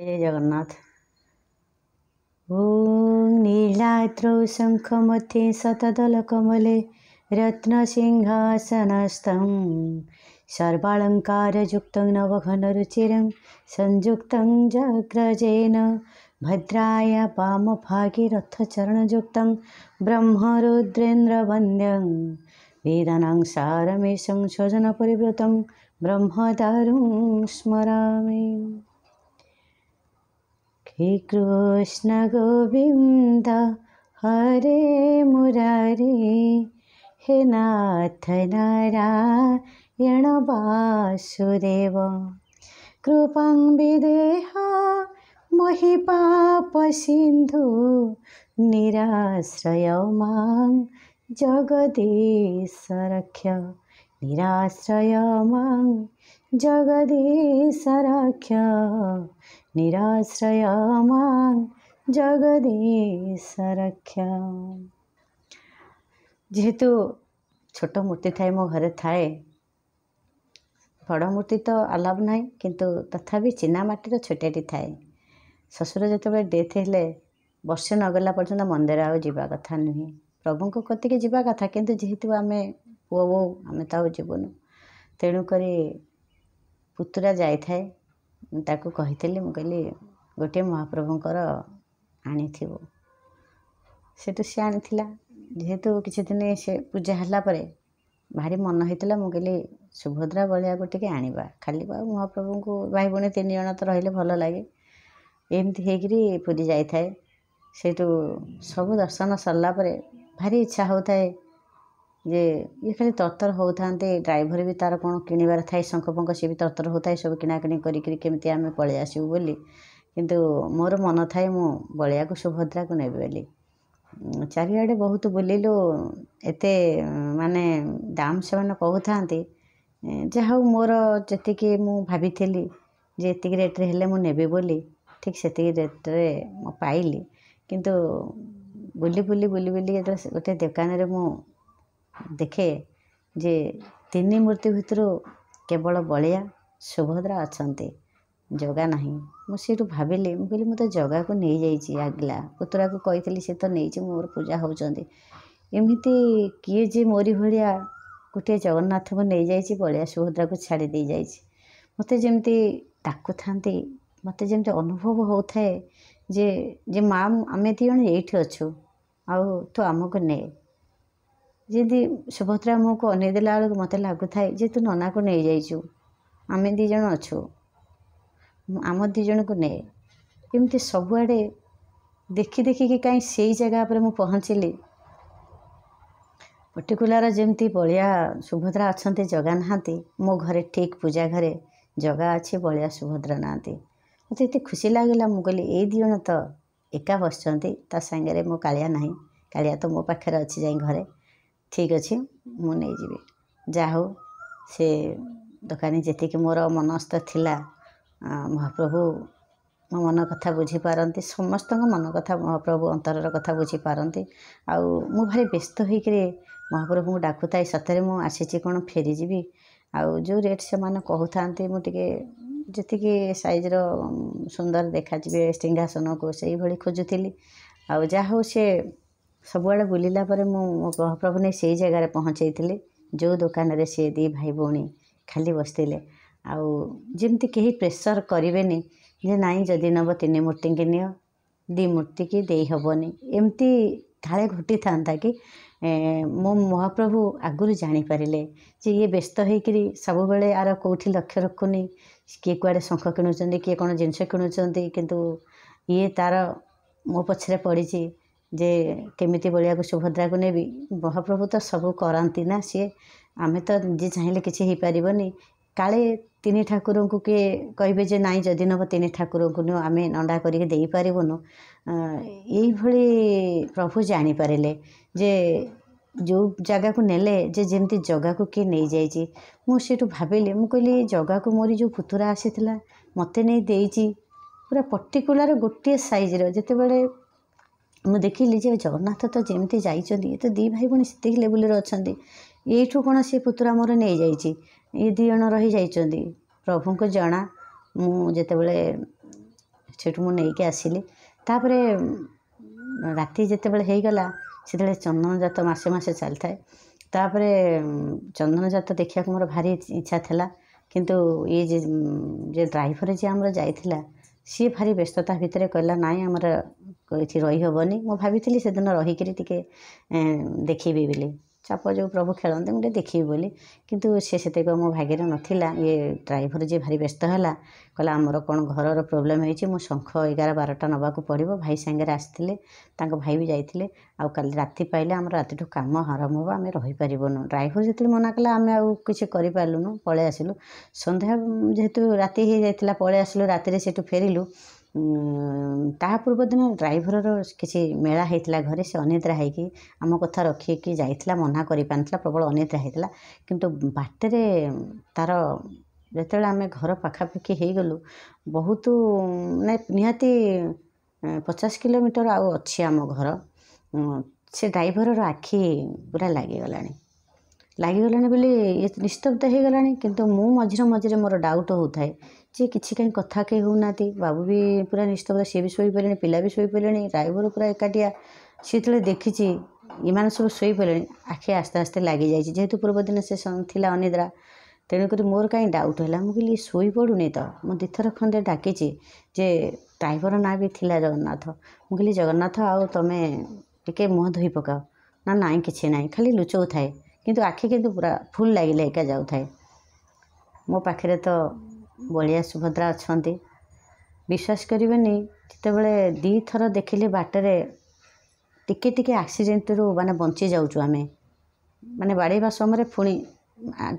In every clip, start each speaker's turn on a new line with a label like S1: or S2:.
S1: जय जगन्नाथ। ॐ नीलाद्रौ शङ्खमध्ये शतदलकमले रत्नसिंहासनस्थं सर्वालङ्कारयुक्तं नवघनरुचिरं संयुक्तं जग्रजेन भद्राय वामभागे रथचरणयुक्तं ब्रह्मरुद्रेन्द्रवन्द्यं वेदानां सारमेशं स्वजनपरिवृतं ब्रह्मदारुं स्मरामि। हे कृष्ण गोविंद हरे मुरारी, हे नाथ नारायण वासुदेव, कृपां विदेह महिपापसिन्धु निराश्रय मां जगदीश रक्ष, निराश्रय मां जगदीश रक्ष, निराश्रय मां जगदीश रक्ष। जेहेतु छोट मूर्ति थाए मो घरे थाए, बड़ मूर्ति तो अलाव ना किंतु तथापि चीना माटीर छोटियाटी थाए। शशुर जिते डेथ हेले वर्षे नगला पर्यंत मंदिर आउ जावा कथा नुहे, प्रभु कतिके जावा कथा, किंतु जेहेतु आम पुओ बो आम तो जीवनु, तेणुक पुतुरा जाए ताकू कही मुझे गोटे महाप्रभुंकर आनी सेठू सी आनी जेहेतु किसी दिन से पूजा है भारी मन होता मुझे सुभद्रा बलिया को टे आनिबा, खाली महाप्रभु को भाई भौणी 3 जन तो रही भल लगे। एमती होकरी पूरी जाए सेठू सब दर्शन सरला भारी इच्छा होता है जे ये खाली तरतर होता, ड्राइवर भी तार कौन किणवार थाए शंख पंख सी भी तरतर होता है, सब किणाकिणी करके आम पलि आसबू बोली, किंतु मोर मन थाए मु बलिया को सुभद्रा को नेबी बोली। चारिआडे बहुत बुलिलु, एते माने दाम से कहते जहा मोर जी मु भाभी जे एति रेट्रे हेले मु नेबी बोली, ठीक से रेट्रे पाइली, किंतु बुली बुली बुली बुली गोटे दुकान रे मु देखे जे 3 मूर्ति भितर केवल बलिया सुभद्रा अच्छा, जगा नहीं। मुझे भाविली मुझे मुझे जगा को नहीं जाइए, आगला पुतरा को कही सी तो नहीं मोर पूजा होती, एमती किए जे मोरी भाया गोटे जगन्नाथ को नहीं जाइए, बलिया सुभद्रा को छाड़ी दे जाइए। मत जमती डाकू था, मत जमती अनुभव होता है जे माँ आम 2 जन ये अच्छु आउ तू आमको ने, जमी सुभद्रा मुँह को अनेदेला बेलू मत लगुए जे तू नना को नहीं जाइचु, आम 2 जन अच्छु आम 2 जन को ने। एमती सबुआड़े देखी देखिकी कहीं से जगह पर मुझे पहुँचली, पर्टिकुलर जमती बलिया सुभद्रा अच्छा जगा नहांती मो घरे, ठीक पूजा घरे जगा अच्छी बलिया सुभद्रा नहांती। मत ये खुशी लगे मुझे ये 2 जन तो एका बसचंती, ता सांगे मो कालिया नहीं, कालिया तो मो पाखे अच्छी जाए घरे, ठीक अच्छे मु नहीं जीवी। जाहो से दुकानी जी मोर मनस्थ थिला, महाप्रभु मो मन कथा बुझीपारती, समस्त मन कथा महाप्रभु अंतरर कथा बुझीपारती। आउ मु भारी व्यस्त होकर महाप्रभु को डाकुए सतरे मु आसी कौन फेरीजी, आउ जो रेट से मैंने कहते मुझे जी साइज्र सुंदर देखा सिंहासन को से भाई खोजुली। आउ जा हो से सबुआड़े बुलिला मो महाप्रभु ने से जगार पहुँचे जो दुकान रे सी 2 भाई भौणी खाली बसते, आउ जमती कहीं प्रेसर करेनि जे नाई जदि नब 3 मूर्ति की नियो 2 मूर्ति की दे हेनी, एमती काले घटी था कि मो महाप्रभु आगुरी जानीपारे जे ये व्यस्त होकर सब बेले आर कौटी लक्ष्य रखुनी, किए कुआड़े शंख किणुंट किए कौन जिनस किणुंट, किंतु ये तार मो पछरे पड़ी जे केमिति बलिया को सुभद्रा को नेबी। महाप्रभु तो सब कराती ना, सी आम तो निजे चाहिए किसी हो पारनी, काले 3 ठाकुर को किए कहे जे नाई जदि नब 3 ठाकुर को नु आम नंडा करके दे पारूनु, ये प्रभु जानीपारे जे जो जगह को नेले जे जमती जगह को किए नहीं जाइए। मुझे भाविली मु कहली जगह को मोरी जो पुतुरा आसी मत नहीं देची पूरा पर्टिकुलर गोटे सैज्र, जिते बड़े मुझे देखिली जे जगन्नाथ तो जमती जाइए, ये तो 2 भाई भौणी से लेवल अच्छा, यू कौन सी पुतुरा मोर नहीं जाइए, ये 2 जन रही जाइए। प्रभु को जना मुझे ସେଠୁ ମୁଁ ନେଇକି ଆସିଲି। ତାପରେ ରାତି ଯେତେବେଳେ ହେଇଗଲା ସେତେବେଳେ ଚନ୍ଦନଯାତ ମାସେ ମାସେ ଚାଲିଥାଏ। ତାପରେ ଚନ୍ଦନଯାତ ଦେଖିବାକୁ ମୋର ଭାରି ଇଚ୍ଛା ଥିଲା, କିନ୍ତୁ ଇଏ ଯେ ଡ୍ରାଇଭର ଯିଏ ଆମର ଯାଇଥିଲା ସିଏ ଭାରି ବ୍ୟସ୍ତତା ଭିତରେ କହିଲା ନାଇଁ ଆମର ଏଠି ରହିହେବନି। ମୁଁ ଭାବିଥିଲି ସେଦିନ ରହିକିରି ଟିକେ ଦେଖିବି ବୋଲି, ଚାପ ଯେଉଁ ପ୍ରଭୁ ଖେଳନ୍ତି ମୁଁ ଟିକେ ଦେଖିବି ବୋଲି, କିନ୍ତୁ ସେ ସେତିକ ମୋ ଭାଗ୍ୟରେ ନଥିଲା। ଇଏ ଡ୍ରାଇଭର ଯିଏ ଭାରି ବ୍ୟସ୍ତ ହେଲା, କହିଲା ଆମର କ'ଣ ଘରର ପ୍ରୋବ୍ଲେମ୍ ହେଇଛି, ମୁଁ ଶଙ୍ଖ 11 12ଟା ନେବାକୁ ପଡ଼ିବ। ଭାଇ ସାଙ୍ଗରେ ଆସିଥିଲେ, ତାଙ୍କ ଭାଇ ବି ଯାଇଥିଲେ, ଆଉ କାଲି ରାତି ପାଇଲେ ଆମର ରାତିଠୁ କାମ ଆରମ୍ଭ ହେବ, ଆମେ ରହିପାରିବୁନୁ। ଡ୍ରାଇଭର ଯେତେବେଳେ ମନା କଲା ଆମେ ଆଉ କିଛି କରିପାରିଲୁନୁ, ପଳେଇ ଆସିଲୁ। ସନ୍ଧ୍ୟା ଯେହେତୁ ରାତି ହେଇଯାଇଥିଲା ପଳେଇ ଆସିଲୁ, ରାତିରେ ସେଠୁ ଫେରିଲୁ। ତା ପୂର୍ବଦିନ ଡ୍ରାଇଭରର କିଛି ମେଳା ହେଇଥିଲା ଘରେ, ସେ ଅନିଦ୍ରା ହେଇକି ଆମ କଥା ରଖିକି ଯାଇଥିଲା, ମନା କରିପାରିନଥିଲା, ପ୍ରବଳ ଅନିଦ୍ରା ହେଇଥିଲା। କିନ୍ତୁ ବାଟରେ ତାର ଯେତେବେଳେ ଆମେ ଘର ପାଖାପାଖି ହେଇଗଲୁ, ବହୁତ ମାନେ ନିହାତି 50 କିଲୋମିଟର ଆଉ ଅଛି ଆମ ଘର, ସେ ଡ୍ରାଇଭରର ଆଖି ପୁରା ଲାଗିଗଲାଣି ବୋଲି ନିସ୍ତବ୍ଧ ହେଇଗଲାଣି। କିନ୍ତୁ ମୁଁ ମଝିରେ ମଝିରେ ମୋର ଡାଉଟ୍ ହେଉଥାଏ ଯେ କିଛି କାହିଁ କଥା କେହି ହେଉନାହାନ୍ତି। ବାବୁ ବି ପୁରା ନିସ୍ତବ୍ଧ, ସିଏ ବି ଶୋଇପଡ଼ିଲେଣି, ପିଲା ବି ଶୋଇପଡ଼ିଲେଣି, ଡ୍ରାଇଭର ପୁରା ଏକାଠିଆ। ସିଏ ଯେତେବେଳେ ଦେଖିଛି ଏମାନେ ସବୁ ଶୋଇପଡ଼ିଲେଣି, ଆଖି ଆସ୍ତେ ଆସ୍ତେ ଲାଗିଯାଇଛି, ଯେହେତୁ ପୂର୍ବଦିନ ସେ ଥିଲା ଅନିଦ୍ରା। ତେଣୁକରି ମୋର କାହିଁ ଡାଉଟ୍ ହେଲା, ମୁଁ କହିଲି ଶୋଇପଡ଼ୁନି ତ। ମୁଁ 2 ଥର ଖଣ୍ଡେ ଡାକିଛି ଯେ ଡ୍ରାଇଭର ନାଁ ବି ଥିଲା ଜଗନ୍ନାଥ। ମୁଁ କହିଲି ଜଗନ୍ନାଥ ଆଉ ତମେ ଟିକେ ମୁହଁ ଧୋଇ ପକାଅ। ନା ନାଇଁ କିଛି ନାହିଁ, ଖାଲି ଲୁଚଉଥାଏ, କିନ୍ତୁ ଆଖି କିନ୍ତୁ ପୁରା ଫୁଲ୍ ଲାଗିଲେ ଏକା ଯାଉଥାଏ। ମୋ ପାଖରେ ତ ବଳିଆ ସୁଭଦ୍ରା ଅଛନ୍ତି। ବିଶ୍ୱାସ କରିବେନି, ଯେତେବେଳେ 2 ଥର ଦେଖିଲି ବାଟରେ ଟିକେ ଟିକେ ଆକ୍ସିଡେଣ୍ଟରୁ ମାନେ ବଞ୍ଚି ଯାଉଛୁ ଆମେ, ମାନେ ବାଡ଼େଇବା ସମୟରେ ପୁଣି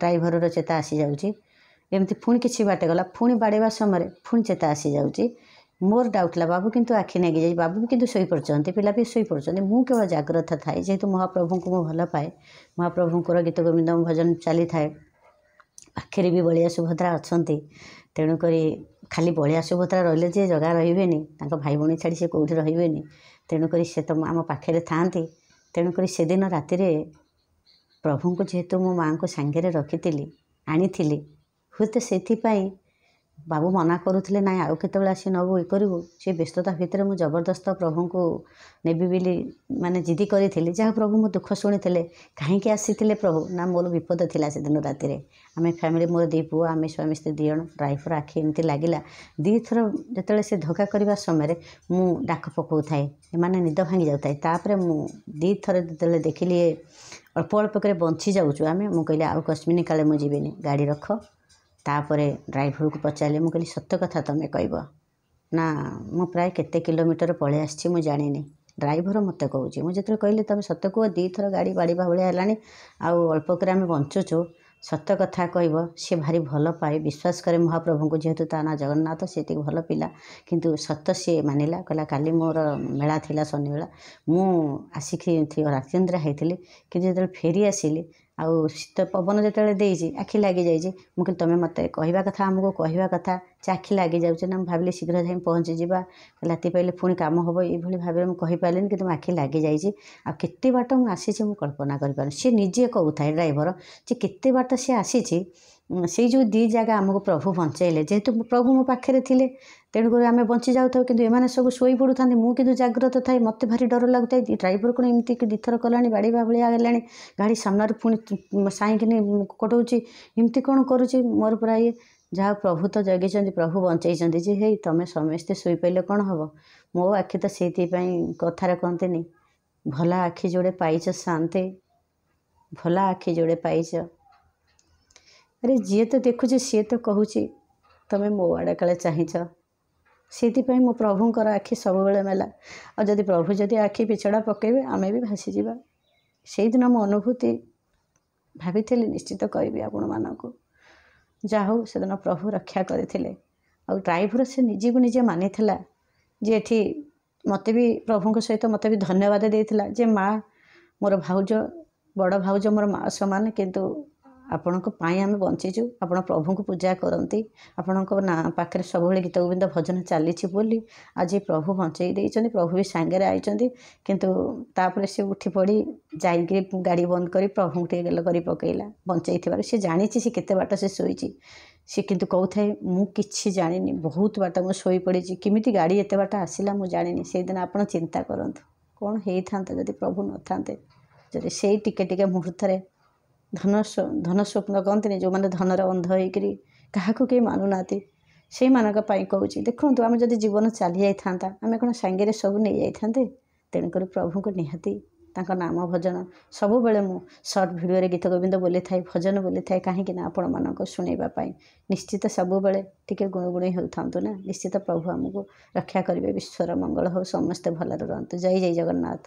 S1: ଡ୍ରାଇଭରର ଚେତା ଆସିଯାଉଛି, ଏମିତି ପୁଣି କିଛି ବାଟ ଗଲା, ପୁଣି ବାଡ଼େଇବା ସମୟରେ ପୁଣି ଚେତା ଆସିଯାଉଛି। ମୋର ଡାଉଟ୍ ଥିଲା ବାବୁ କିନ୍ତୁ ଆଖି ନାଗିଯାଇଛି, ବାବୁ ବି କିନ୍ତୁ ଶୋଇପଡ଼ୁଛନ୍ତି, ପିଲା ବି ଶୋଇପଡ଼ୁଛନ୍ତି, ମୁଁ କେବଳ ଜାଗ୍ରତ ଥାଏ। ଯେହେତୁ ମହାପ୍ରଭୁଙ୍କୁ ମୁଁ ଭଲ ପାଏ, ମହାପ୍ରଭୁଙ୍କର ଗୀତ ଗୋବିନ୍ଦ ଭଜନ ଚାଲିଥାଏ, ପାଖରେ ବି ବଳିଆ ସୁଭଦ୍ରା ଅଛନ୍ତି। ତେଣୁକରି ଖାଲି ବଳିଆ ସୁଭଦ୍ରା ରହିଲେ ଯେ ଜଗା ରହିବେନି, ତାଙ୍କ ଭାଇ ଭଉଣୀ ଛାଡ଼ି ସେ କେଉଁଠି ରହିବେନି। ତେଣୁକରି ସେ ତ ଆମ ପାଖରେ ଥାଆନ୍ତି। ତେଣୁକରି ସେଦିନ ରାତିରେ ପ୍ରଭୁଙ୍କୁ ଯେହେତୁ ମୋ ମାଆଙ୍କୁ ସାଙ୍ଗରେ ରଖିଥିଲି, ଆଣିଥିଲି, ହୁଏତ ସେଥିପାଇଁ ବାବୁ ମନା କରୁଥିଲେ ନାଇଁ ଆଉ କେତେବେଳେ ଆସି ନେବୁ ଇଏ କରିବୁ, ସେ ବ୍ୟସ୍ତତା ଭିତରେ ମୁଁ ଜବରଦସ୍ତ ପ୍ରଭୁଙ୍କୁ ନେବି ବୋଲି ମାନେ ଜିଦି କରିଥିଲି। ଯାହା ପ୍ରଭୁ ମୋ ଦୁଃଖ ଶୁଣିଥିଲେ। କାହିଁକି ଆସିଥିଲେ ପ୍ରଭୁ, ନା ମୋର ବିପଦ ଥିଲା ସେଦିନ ରାତିରେ। ଆମେ ଫ୍ୟାମିଲି, ମୋର 2 ପୁଅ, ଆମେ ସ୍ୱାମୀ ସ୍ତ୍ରୀ 2 ଜଣ। ଡ୍ରାଇଭର ଆଖି ଏମିତି ଲାଗିଲା, 2 ଥର ଯେତେବେଳେ ସେ ଧକ୍କା କରିବା ସମୟରେ ମୁଁ ଡାକ ପକାଉଥାଏ, ଏମାନେ ନିଦ ଭାଙ୍ଗି ଯାଉଥାଏ। ତାପରେ ମୁଁ 2 ଥର ଯେତେବେଳେ ଦେଖିଲି ଅଳ୍ପ ଅଳ୍ପ କରି ବଞ୍ଚି ଯାଉଛୁ ଆମେ, ମୁଁ କହିଲି ଆଉ କଶ୍ମିନି କାଳେ ମୁଁ ଯିବିନି, ଗାଡ଼ି ରଖ। ତାପରେ ଡ୍ରାଇଭରକୁ ପଚାରିଲି, ମୁଁ କହିଲି ସତ କଥା ତମେ କହିବ ନା ମୁଁ ପ୍ରାୟ କେତେ କିଲୋମିଟର ପଳେଇ ଆସିଛି ମୁଁ ଜାଣିନି। ଡ୍ରାଇଭର ମୋତେ କହୁଛି, ମୁଁ ଯେତେବେଳେ କହିଲି ତମେ ସତ କୁହ 2 ଥର ଗାଡ଼ି ବାଡ଼ିବା ଭଳିଆ ହେଲାଣି, ଆଉ ଅଳ୍ପ କରି ଆମେ ବଞ୍ଚୁଛୁ, ସତ କଥା କହିବ। ସେ ଭାରି ଭଲ ପାଏ, ବିଶ୍ୱାସ କରେ ମହାପ୍ରଭୁଙ୍କୁ, ଯେହେତୁ ତା ନାଁ ଜଗନ୍ନାଥ, ସେ ଟିକେ ଭଲ ପିଲା। କିନ୍ତୁ ସତ ସିଏ ମାନିଲା, କହିଲା କାଲି ମୋର ମେଳା ଥିଲା ଶନିମେଳା, ମୁଁ ଆସିକି ରାତିନିଦ୍ରା ହେଇଥିଲି, କିନ୍ତୁ ଯେତେବେଳେ ଫେରି ଆସିଲି ଆଉ ଶୀତ ପବନ ଯେତେବେଳେ ଦେଇଛି ଆଖି ଲାଗିଯାଇଛି, ମୁଁ କହିଲି ତମେ ମୋତେ କହିବା କଥା, ଆମକୁ କହିବା କଥା ଯେ ଆଖି ଲାଗିଯାଉଛି ନା। ମୁଁ ଭାବିଲି ଶୀଘ୍ର ଯାଇ ପହଞ୍ଚିଯିବା, ରାତି ପାଇଲେ ପୁଣି କାମ ହେବ, ଏଇଭଳି ଭାବରେ ମୁଁ କହିପାରିଲିନି, କିନ୍ତୁ ମୋ ଆଖି ଲାଗିଯାଇଛି। ଆଉ କେତେ ବାଟ ମୁଁ ଆସିଛି ମୁଁ କଳ୍ପନା କରିପାରୁନି। ସେ ନିଜେ କହୁଥାଏ ଡ୍ରାଇଭର ଯେ କେତେ ବାଟ ସେ ଆସିଛି, ସେଇ ଯେଉଁ 2 ଜାଗା ଆମକୁ ପ୍ରଭୁ ବଞ୍ଚେଇଲେ, ଯେହେତୁ ପ୍ରଭୁ ମୋ ପାଖରେ ଥିଲେ, ତେଣୁକରି ଆମେ ବଞ୍ଚି ଯାଉଥାଉ। କିନ୍ତୁ ଏମାନେ ସବୁ ଶୋଇ ପଡ଼ୁଥାନ୍ତି, ମୁଁ କିନ୍ତୁ ଜାଗ୍ରତ ଥାଏ, ମୋତେ ଭାରି ଡର ଲାଗୁଥାଏ। ଡ୍ରାଇଭର କ'ଣ ଏମିତି 2 ଥର କଲାଣି, ବାଡ଼ିବା ଭଳିଆ ହେଲାଣି, ଗାଡ଼ି ସାମ୍ନାରୁ ପୁଣି ସାଇଁକିନି କଟଉଛି, ଏମିତି କ'ଣ କରୁଛି, ମୋର ପୁରା ଇଏ। ଯାହା ପ୍ରଭୁ ତ ଜଗିଛନ୍ତି, ପ୍ରଭୁ ବଞ୍ଚେଇଛନ୍ତି ଯେ ହେଇ ତମେ ସମସ୍ତେ ଶୋଇପାରିଲେ କ'ଣ ହେବ। ମୋ ଆଖି ତ ସେଇଥିପାଇଁ କଥାରେ କହନ୍ତିନି, ଭଲ ଆଖି ଯୋଡ଼େ ପାଇଛ ଶାନ୍ତେ, ଭଲ ଆଖି ଯୋଡ଼େ ପାଇଛ। ଆରେ ଯିଏ ତ ଦେଖୁଛି ସିଏ ତ କହୁଛି ତମେ ମୋ ଆଡ଼େ କାଳେ ଚାହିଁଛ। ସେଇଥିପାଇଁ ମୋ ପ୍ରଭୁଙ୍କର ଆଖି ସବୁବେଳେ ମେଲା। ଆଉ ଯଦି ପ୍ରଭୁ ଯଦି ଆଖି ପିଛଡ଼ା ପକାଇବେ ଆମେ ବି ଭାସିଯିବା। ସେଇଦିନ ମୋ ଅନୁଭୂତି ଭାବିଥିଲି ନିଶ୍ଚିତ କହିବି ଆପଣମାନଙ୍କୁ। ଯାହା ହଉ ସେଦିନ ପ୍ରଭୁ ରକ୍ଷା କରିଥିଲେ। ଆଉ ଡ୍ରାଇଭର ସେ ନିଜକୁ ନିଜେ ମାନିଥିଲା ଯେ ଏଠି ମୋତେ ବି ପ୍ରଭୁଙ୍କ ସହିତ ମୋତେ ବି ଧନ୍ୟବାଦ ଦେଇଥିଲା ଯେ ମା ମୋର ଭାଉଜ, ବଡ଼ ଭାଉଜ ମୋର ମା ସମାନ, କିନ୍ତୁ ଆପଣଙ୍କ ପାଇଁ ଆମେ ବଞ୍ଚିଛୁ। ଆପଣ ପ୍ରଭୁଙ୍କୁ ପୂଜା କରନ୍ତି, ଆପଣଙ୍କ ପାଖରେ ସବୁବେଳେ ଗୀତ ଗୋବିନ୍ଦ ଭଜନ ଚାଲିଛି ବୋଲି ଆଜି ପ୍ରଭୁ ବଞ୍ଚେଇ ଦେଇଛନ୍ତି। ପ୍ରଭୁ ବି ସାଙ୍ଗରେ ଆଇଛନ୍ତି। କିନ୍ତୁ ତାପରେ ସେ ଉଠି ପଡ଼ି ଯାଇକି ଗାଡ଼ି ବନ୍ଦ କରି ପ୍ରଭୁଙ୍କୁ ଟିକେ ଗେଲ କରି ପକାଇଲା, ବଞ୍ଚେଇଥିବାରୁ। ସେ ଜାଣିଛି ସେ କେତେ ବାଟ ସେ ଶୋଇଛି, सी किंतु कहूଥାଏ ମୁଁ କିଛି ଜାଣିନି, ବହୁତ ବାଟ ମୁଁ ଶୋଇପଡ଼ିଛି, କେମିତି ଗାଡ଼ି ଏତେ ବାଟ ଆସିଲା ମୁଁ ଜାଣିନି। ସେଇଦିନ ଆପଣ ଚିନ୍ତା କରନ୍ତୁ କ'ଣ ହେଇଥାନ୍ତା ଯଦି ପ୍ରଭୁ ନଥାନ୍ତେ, ଯଦି ସେଇ ଟିକେ ଟିକେ ମୁହୂର୍ତ୍ତରେ ଧନ ସ୍ୱପ୍ନ କହନ୍ତିନି, ଯେଉଁମାନେ ଧନର ଅନ୍ଧ ହେଇକରି କାହାକୁ କେହି ମାନୁନାହାନ୍ତି, ସେଇମାନଙ୍କ ପାଇଁ କହୁଛି। ଦେଖନ୍ତୁ ଆମେ ଯଦି ଜୀବନ ଚାଲି ଯାଇଥାନ୍ତା ଆମେ କ'ଣ ସାଙ୍ଗରେ ସବୁ ନେଇଯାଇଥାନ୍ତେ? ତେଣୁକରି ପ୍ରଭୁଙ୍କୁ ନିହାତି ତାଙ୍କ ନାମ ଭଜନ ସବୁବେଳେ ମୁଁ ସର୍ଟ ଭିଡ଼ିଓରେ ଗୀତ ଗୋବିନ୍ଦ ବୋଲିଥାଏ, ଭଜନ ବୋଲିଥାଏ, କାହିଁକି ନା ଆପଣମାନଙ୍କୁ ଶୁଣାଇବା ପାଇଁ। ନିଶ୍ଚିତ ସବୁବେଳେ ଟିକେ ଗୁଣୁଗୁଣେଇ ହେଉଥାନ୍ତୁ ନା, ନିଶ୍ଚିତ ପ୍ରଭୁ ଆମକୁ ରକ୍ଷା କରିବେ। ବିଶ୍ୱର ମଙ୍ଗଳ ହଉ, ସମସ୍ତେ ଭଲରେ ରୁହନ୍ତୁ। ଜୟ ଜୟ ଜଗନ୍ନାଥ।